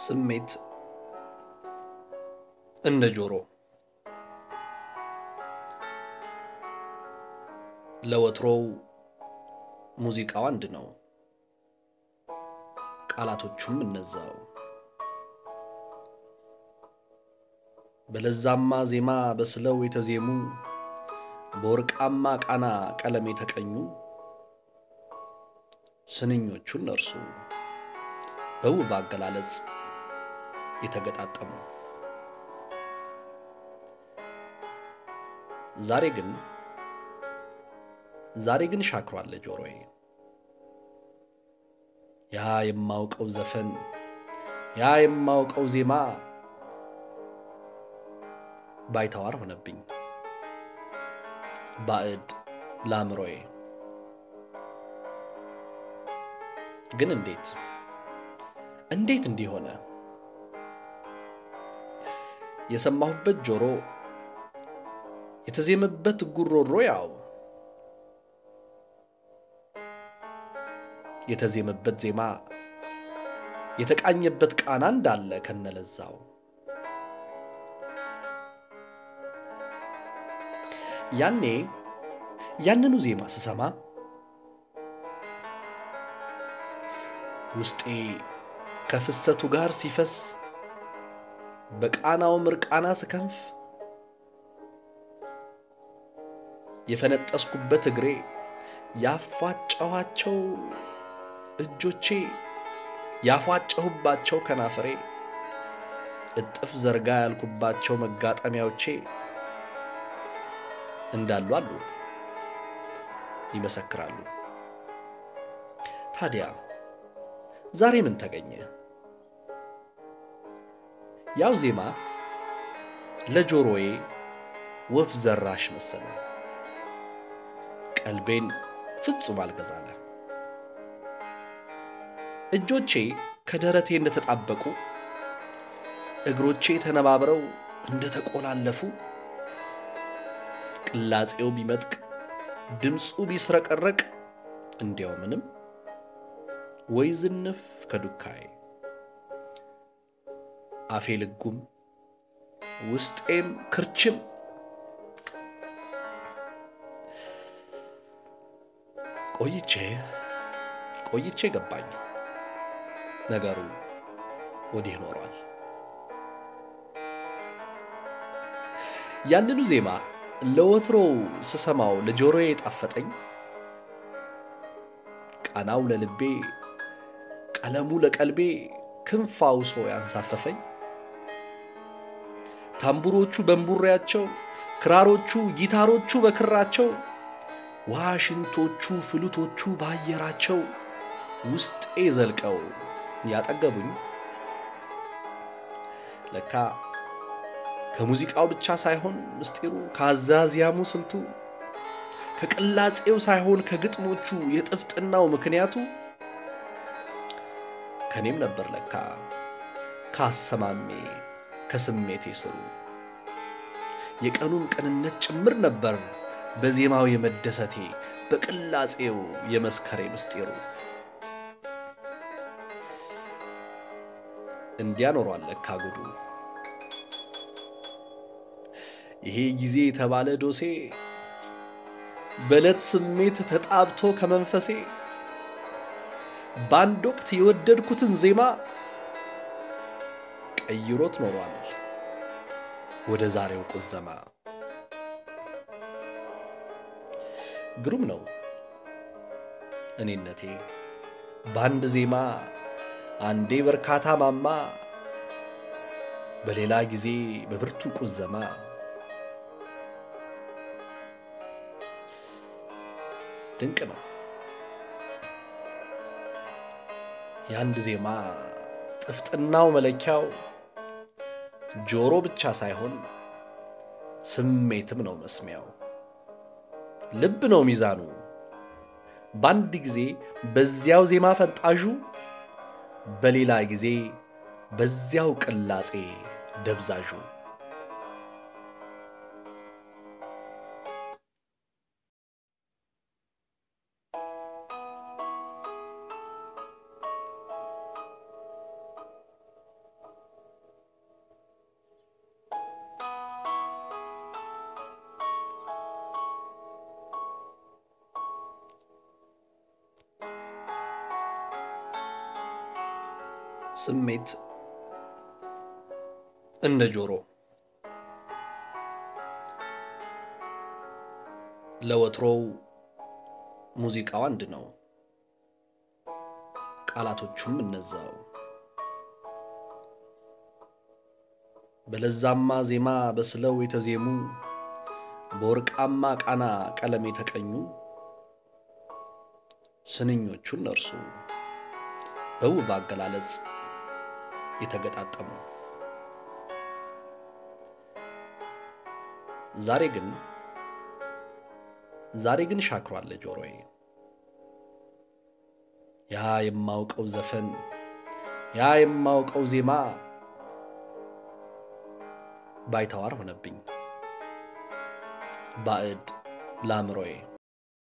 ስሜት እንደ ጆሮ ለወትሮው ሙዚቃው አንድ ነው፣ ቃላቶቹም እነዛው። በለዛማ ዜማ በስለው የተዜሙ በወርቃማ ቃና ቀለም የተቀኙ ስንኞቹ እነርሱ በውብ አገላለጽ የተገጣጠሙ። ዛሬ ግን ሻክሯል ጆሮዬ። ያ የማውቀው ዘፈን ያ የማውቀው ዜማ ባይተዋር ሆነብኝ ባዕድ ለአእምሮዬ። ግን እንዴት እንዲሆነ የሰማሁበት ጆሮ የተዜመበት ጉሮሮ ያው የተዜመበት ዜማ የተቃኘበት ቃና እንዳለ ከነለዛው ያንኑ ዜማ ስሰማ ውስጤ ከፍሰቱ ጋር ሲፈስ በቃናው ምርቃና ስከንፍ የፈነጠስኩበት እግሬ ያፏጨኋቸው እጆቼ ያፏጨሁባቸው ከናፈሬ እጥፍ ዘርጋ ያልኩባቸው መጋጠሚያዎቼ እንዳሉ አሉ ይመሰክራሉ። ታዲያ ዛሬ ምን ተገኘ? ያው ዜማ ለጆሮዬ ወፍ ዘራሽ መሰለ፣ ቀልቤን ፍጹም አልገዛለ። እጆቼ ከደረቴ እንደተጣበቁ እግሮቼ ተነባብረው እንደተቆላለፉ ቅላጼው ቢመጥቅ ድምፁ ቢስረቀረቅ እንዲያው ምንም ወይ ዝንፍ ከዱካይ አፌ ልጉም ውስጤም ክርችም ቆይቼ ገባኝ ነገሩ ወዲህ ኖሯል። ያንኑ ዜማ ለወትሮው ስሰማው ለጆሮዬ ጣፈጠኝ፣ ቃናው ለልቤ ቀለሙ ለቀልቤ ክንፋው ሰው ያንሳፈፈኝ። ታምቡሮቹ በእንቡሬያቸው፣ ክራሮቹ ጊታሮቹ በክራቸው፣ ዋሽንቶቹ ፍሉቶቹ ባየራቸው ውስጤ ዘልቀው ያጠገቡኝ። ለካ ከሙዚቃው ብቻ ሳይሆን ምስጢሩ ከአዛዚያሙ ስልቱ፣ ከቅላጼው ሳይሆን ከግጥሞቹ የጥፍጥናው ምክንያቱ ከኔም ነበር ለካ ካሰማሜ ከስሜቴ ስሩ። የቀኑን ቀንነት ጭምር ነበር በዜማው የመደሰቴ በቅላጼው የመስከሬ ምስጢሩ። እንዲያኖሯል ለካ ጉዱ ይሄ ጊዜ የተባለ ዶሴ በለት ስሜት ተጣብቶ ከመንፈሴ ባንድ ወቅት የወደድኩትን ዜማ ቀይሮት ኖሯል ወደ ዛሬው ቁዘማ። ግሩም ነው እኔነቴ ባንድ ዜማ አንዴ በርካታ ማማ፣ በሌላ ጊዜ በብርቱ ቁዘማ። ድንቅ ነው የአንድ ዜማ ጥፍጥናው መለኪያው ጆሮ ብቻ ሳይሆን ስሜትም ነው መስሚያው። ልብ ነው ሚዛኑ ባንድ ጊዜ በዚያው ዜማ ፈንጣዡ፣ በሌላ ጊዜ በዚያው ቅላጼ ደብዛዡ። ስሜት እንደ ጆሮ ለወትሮው ሙዚቃው አንድ ነው፣ ቃላቶቹም እነዛው። በለዛማ ዜማ በስለው የተዜሙ በወርቃማ ቃና ቀለም የተቀኙ ስንኞቹ እነርሱ በውብ አገላለጽ የተገጣጠሙ። ዛሬ ግን ሻክሯል ጆሮዬ። ያ የማውቀው ዘፈን ያ የማውቀው ዜማ ባይተዋር ሆነብኝ ባዕድ ለአእምሮዬ።